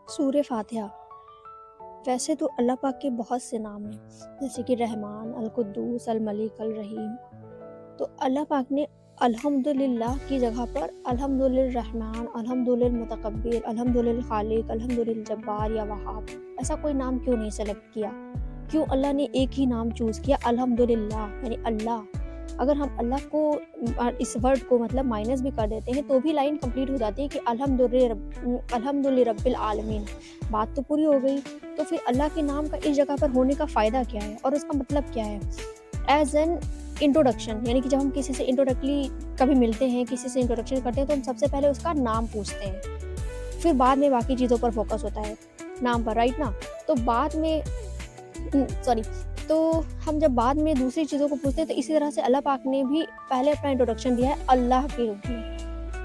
سورہ فاتحہ۔ ویسے تو اللہ پاک کے بہت سے نام ہیں، جیسے کہ رحمان، القدوس، الملک، الرحیم۔ تو اللہ پاک نے الحمدللہ کی جگہ پر الحمدللرحمن، الحمدللمتکبر، الحمدللخالق، الحمدللجبار یا وہاب ایسا کوئی نام کیوں نہیں سلیکٹ کیا؟ کیوں اللہ نے ایک ہی نام چوز کیا الحمدللہ، یعنی اللہ؟ اگر ہم اللہ کو اس ورڈ کو مطلب مائنس بھی کر دیتے ہیں تو بھی لائن کمپلیٹ ہو جاتی ہے کہ الحمدللہ رب العالمین، بات تو پوری ہو گئی۔ تو پھر اللہ کے نام کا اس جگہ پر ہونے کا فائدہ کیا ہے اور اس کا مطلب کیا ہے؟ ایز این انٹروڈکشن، یعنی کہ جب ہم کسی سے انٹروڈکٹلی کبھی ملتے ہیں، کسی سے انٹروڈکشن کرتے ہیں تو ہم سب سے پہلے اس کا نام پوچھتے ہیں، پھر بعد میں باقی چیزوں پر فوکس ہوتا ہے، نام پر، رائٹ نا؟ تو بعد میں تو ہم جب بعد میں دوسری چیزوں کو پوچھتے ہیں تو اسی طرح سے اللہ پاک نے بھی پہلے اپنا انٹروڈکشن دیا ہے اللہ کے روپ میں۔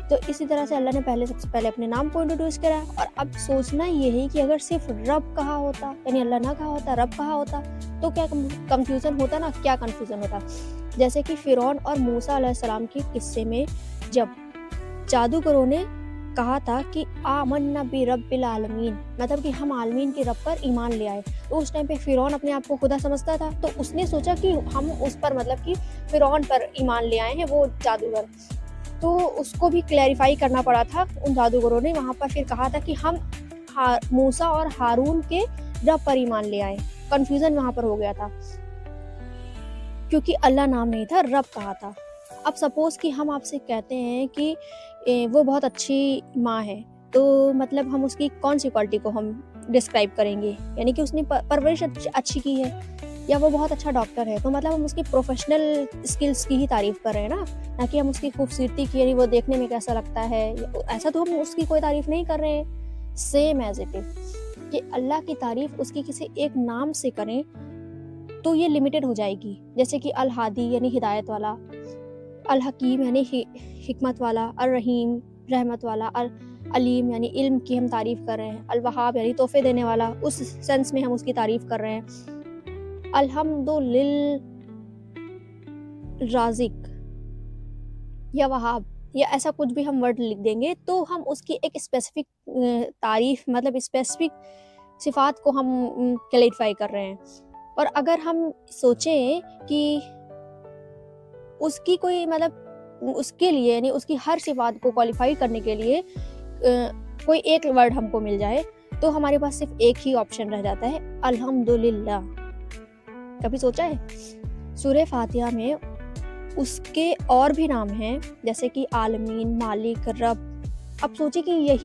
تو اسی طرح سے اللہ نے سب سے پہلے اپنے نام کو انٹروڈیوس کرا ہے۔ اور اب سوچنا یہ ہے کہ اگر صرف رب کہا ہوتا، یعنی اللہ نہ کہا ہوتا، رب کہا ہوتا، تو کیا کنفیوژن ہوتا نا؟ کیا کنفیوژن ہوتا؟ جیسے کہ فرعون اور موسیٰ علیہ السلام کے قصے میں جب جادوگروں نے کہا تھا کہ آمنا برب العالمین، مطلب کہ ہم عالمین کے رب پر ایمان لے آئے، تو اس ٹائم پہ فرعون اپنے آپ کو خدا سمجھتا تھا، تو اس نے سوچا کہ ہم اس پر مطلب کہ فرعون پر ایمان لے آئے ہیں وہ جادوگر، تو اس کو بھی کلیریفائی کرنا پڑا تھا ان جادوگروں نے۔ وہاں پر پھر کہا تھا کہ ہم موسیٰ اور ہارون کے رب پر ایمان لے آئے۔ کنفیوژن وہاں پر ہو گیا تھا کیونکہ اللہ نام نہیں تھا، رب کہا تھا۔ اب سپوز کہ ہم آپ سے کہتے ہیں کہ وہ بہت اچھی ماں ہے، تو مطلب ہم اس کی کون سی کوالٹی کو ہم ڈسکرائب کریں گے؟ یعنی کہ اس نے پرورش اچھی کی ہے، یا وہ بہت اچھا ڈاکٹر ہے، تو مطلب ہم اس کی پروفیشنل اسکلز کی ہی تعریف کر رہے ہیں نہ کہ ہم اس کی خوبصورتی کی، یعنی وہ دیکھنے میں کیسا لگتا ہے، ایسا تو ہم اس کی کوئی تعریف نہیں کر رہے ہیں۔ سیم ایز اٹ از کہ اللہ کی تعریف اس کی کسی ایک نام سے کریں تو یہ لمیٹڈ ہو جائے گی، جیسے کہ الہادی یعنی ہدایت والا، الحکیم یعنی حکمت والا، الرحیم رحمت والا، علیم یعنی علم کی ہم تعریف کر رہے ہیں، الوہاب یعنی تحفے دینے والا، اس سینس میں ہم اس کی تعریف کر رہے ہیں، الحمدللہ یا وہاب یا ایسا کچھ بھی ہم ورڈ لکھ دیں گے تو ہم اس کی ایک اسپیسیفک تعریف، مطلب اسپیسیفک صفات کو ہم کلیریفائی کر رہے ہیں۔ اور اگر ہم سوچیں کہ اس کی کوئی مطلب اس کے لیے، یعنی اس کی ہر صفات کو کوالیفائی کرنے کے لیے کوئی ایک ورڈ ہم کو مل جائے تو ہمارے پاس صرف ایک ہی آپشن رہ جاتا ہے، الحمدللہ۔ کبھی سوچا ہے؟ سورہ فاتحہ میں اس کے اور بھی نام ہیں، جیسے کہ عالمین، مالک، رب۔ اب سوچیں کہ یہی